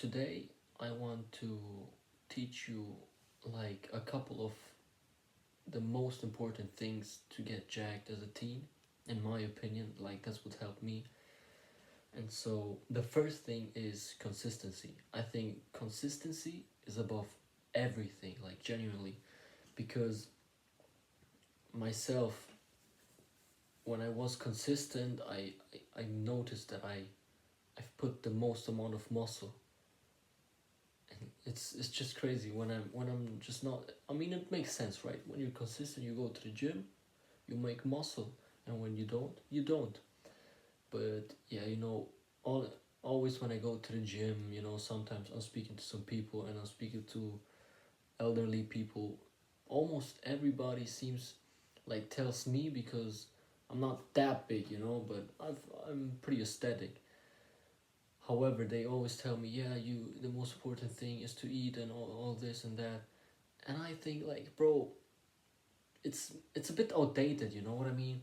today I want to teach you like a couple of the most important things to get jacked as a teen, in my opinion. Like that's what helped me. And so the first thing is consistency. I think consistency is above everything, like genuinely, because myself, when I was consistent, I noticed that I've put the most amount of muscle. And it's just crazy when I'm just not. I mean, it makes sense, right? When you're consistent, you go to the gym, you make muscle, and when you don't, you don't. But yeah, all always when I go to the gym, sometimes I'm speaking to some people and I'm speaking to elderly people. Almost everybody seems like tells me because I'm not that big, but I'm pretty aesthetic. However, they always tell me, yeah, the most important thing is to eat and all this and that. And I think like, bro, it's a bit outdated, you know what I mean?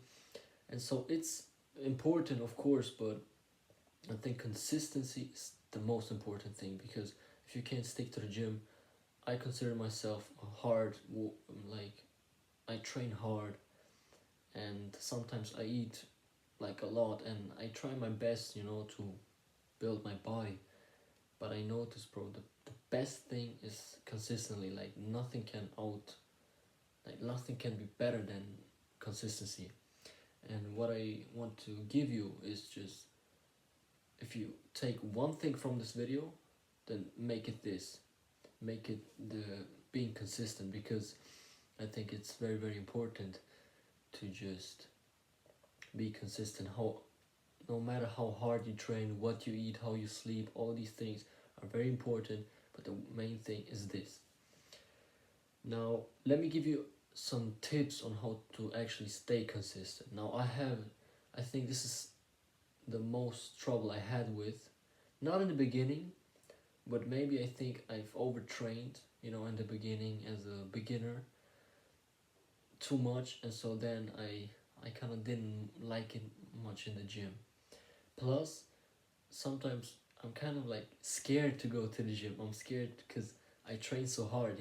And so it's important, of course, but I think consistency is the most important thing because if you can't stick to the gym, I consider myself hard, like I train hard and sometimes I eat like a lot and I try my best, to build my body. But I notice, bro, the best thing is consistently, like nothing can be better than consistency. And what I want to give you is just if you take one thing from this video, then make it this. Make it the being consistent because I think it's very very important to just be consistent. How no matter how hard you train, what you eat, how you sleep, all these things are very important. But the main thing is this. Now let me give you some tips on how to actually stay consistent. Now I think this is the most trouble I had with, not in the beginning, but maybe I think I've overtrained, in the beginning as a beginner too much, and so then I kind of didn't like it much in the gym. Plus, sometimes I'm kind of like scared to go to the gym. I'm scared because I train so hard,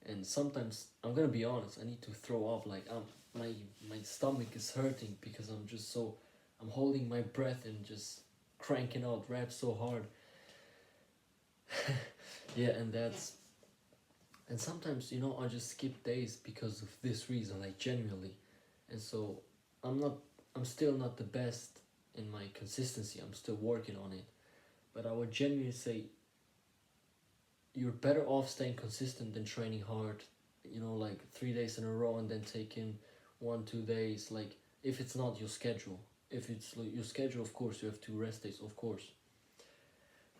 and sometimes I'm gonna be honest. I need to throw up. Like my my stomach is hurting because I'm holding my breath and just cranking out reps so hard. Yeah, and sometimes I just skip days because of this reason, like genuinely, and so I'm not I'm still not the best in my consistency. I'm still working on it, but I would genuinely say you're better off staying consistent than training hard, like 3 days in a row and then taking 1 2 days, like if it's not your schedule. If it's like your schedule, of course you have 2 rest days, of course.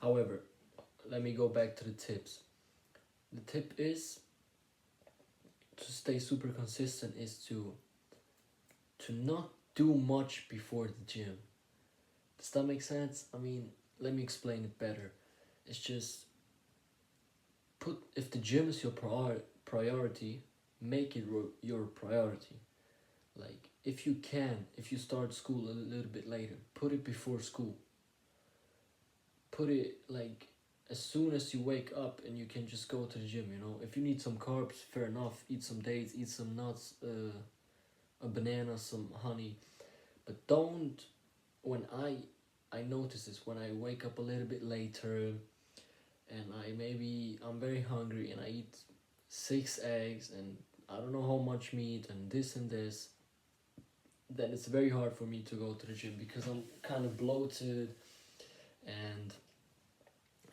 However, let me go back to the tips. The tip is to stay super consistent is to not do much before the gym. Does that make sense? I mean, let me explain it better. It's just put if the gym is your priority, make it your priority. Like if you start school a little bit later, put it before school. Put it like as soon as you wake up and you can just go to the gym. If you need some carbs, fair enough. Eat some dates, eat some nuts, a banana, some honey. But don't when I notice this when I wake up a little bit later and I'm very hungry and I eat 6 eggs and I don't know how much meat and this, then it's very hard for me to go to the gym because I'm kind of bloated and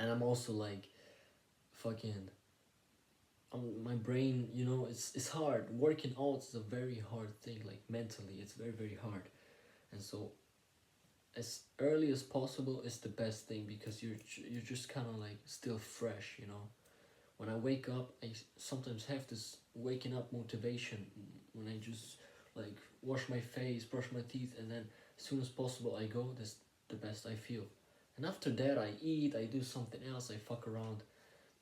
I'm also like fucking my brain, it's hard. Working out is a very hard thing, like mentally, it's very, very hard. And so as early as possible is the best thing because you're just kind of like still fresh. When I wake up, I sometimes have this waking up motivation when I just like wash my face, brush my teeth, and then as soon as possible I go. That's the best I feel. And after that, I eat, I do something else, I fuck around,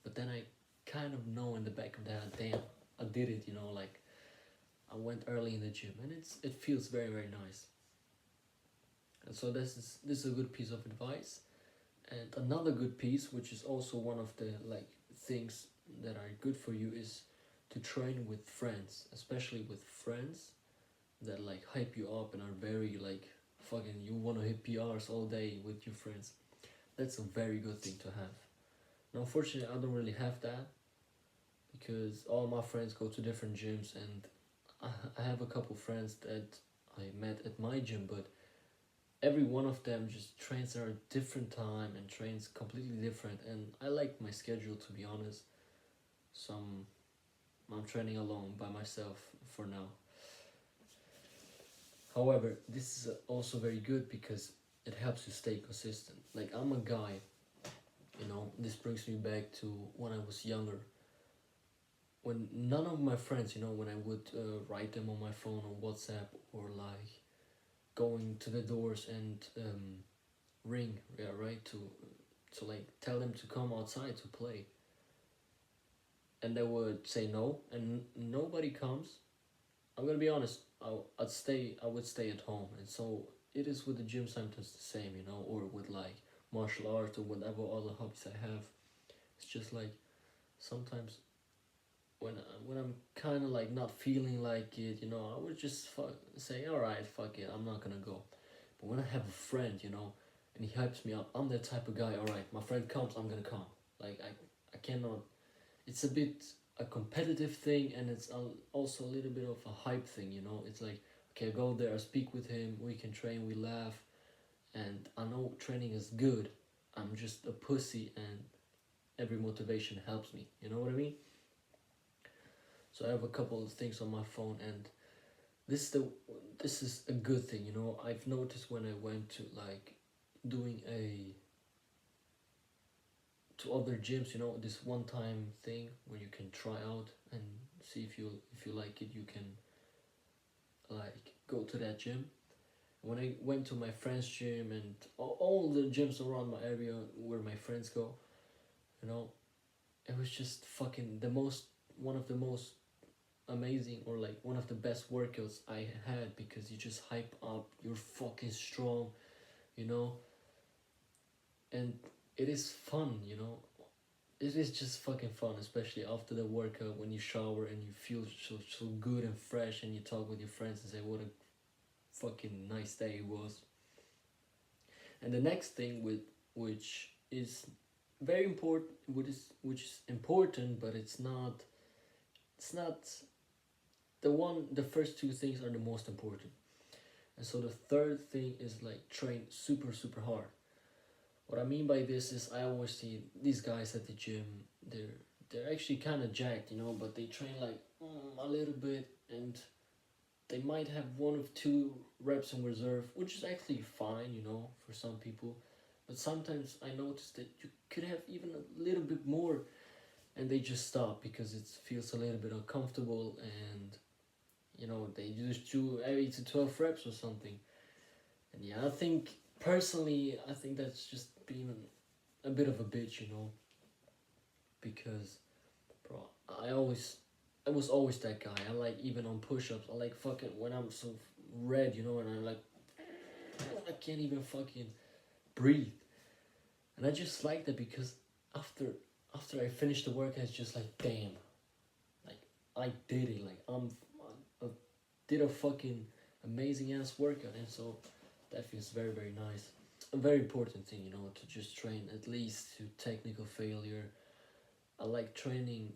but then I kind of know in the back of that, damn, I did it. Like I went early in the gym, and it feels very very nice. And so this is a good piece of advice. And another good piece, which is also one of the like things that are good for you, is to train with friends, especially with friends that like hype you up and are very like fucking you want to hit PRs all day with your friends. That's a very good thing to have. Now, unfortunately, I don't really have that because all my friends go to different gyms, and I have a couple friends that I met at my gym, but every one of them just trains at a different time and trains completely different. And I like my schedule, to be honest. So I'm training alone by myself for now. However, this is also very good because it helps you stay consistent. Like, I'm a guy, this brings me back to when I was younger. When none of my friends, when I would write them on my phone or WhatsApp, or like going to the doors and ring, yeah, right, to like tell them to come outside to play, and they would say no, and nobody comes. I'm gonna be honest. I would stay at home, and so it is with the gym. Sometimes the same, or with like martial arts or whatever other hobbies I have. It's just like sometimes when I'm kind of like not feeling like it, I would just say, all right, fuck it, I'm not gonna go. But when I have a friend, and he hypes me up, I'm that type of guy. All right, my friend comes, I'm gonna come. Like I cannot. It's a bit a competitive thing, and it's also a little bit of a hype thing. It's like, okay, I go there, I speak with him, we can train, we laugh, and I know training is good. I'm just a pussy, and every motivation helps me. You know what I mean? So I have a couple of things on my phone, and this is the this is a good thing. I've noticed when I went to like doing a to other gyms, this one time thing where you can try out and see if you like it, you can like go to that gym. When I went to my friend's gym and all the gyms around my area where my friends go, you know it was just fucking one of the most amazing, or like one of the best workouts I had, because you just hype up, you're fucking strong, you know and it is fun. It is just fucking fun, especially after the workout when you shower and you feel so good and fresh, and you talk with your friends and say what a fucking nice day it was. And the next thing, which is very important, which is important, but it's not the first two things are the most important. And so the third thing is like train super super hard. What I mean by this is I always see these guys at the gym. They're actually kind of jacked, but they train like a little bit, and they might have one or two reps in reserve, which is actually fine, for some people. But sometimes I notice that you could have even a little bit more, and they just stop because it feels a little bit uncomfortable, and they just do 8 to 12 reps or something. And yeah, I think that's just being a bit of a bitch, because, bro, I was always that guy. I like, even on push-ups, I like fucking when I'm so red, and I'm like, I can't even fucking breathe. And I just like that because after I finish the workout, it's just like, damn, like I did it. Like I did a fucking amazing ass workout, and so that feels very very nice. A very important thing, to just train at least to technical failure. I like training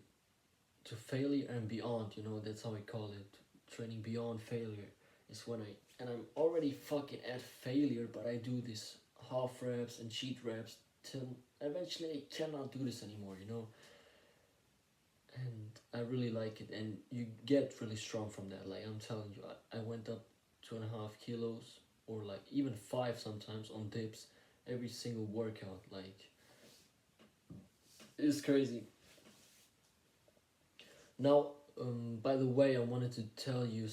to failure and beyond. That's how I call it. Training beyond failure is when I'm already fucking at failure, but I do this half reps and cheat reps till eventually I cannot do this anymore. And I really like it, and you get really strong from that. Like, I'm telling you, I went up 2.5 kilos, or like even 5 sometimes on dips every single workout. Like, it's crazy. Now, by the way, I wanted to tell you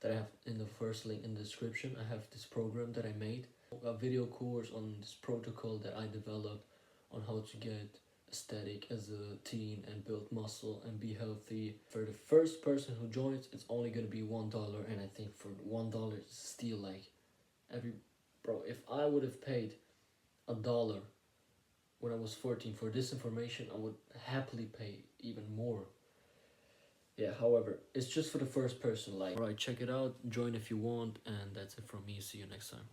that I have, in the first link in the description, I have this program that I made, a video course on this protocol that I developed on how to get aesthetic as a teen and build muscle and be healthy. For the first person who joins, it's only gonna be $1, and I think for $1 it's still like every bro. If I would have paid a dollar when I was 14 for this information, I would happily pay even more. Yeah, however, it's just for the first person. Like, alright, check it out, join if you want, and that's it from me. See you next time.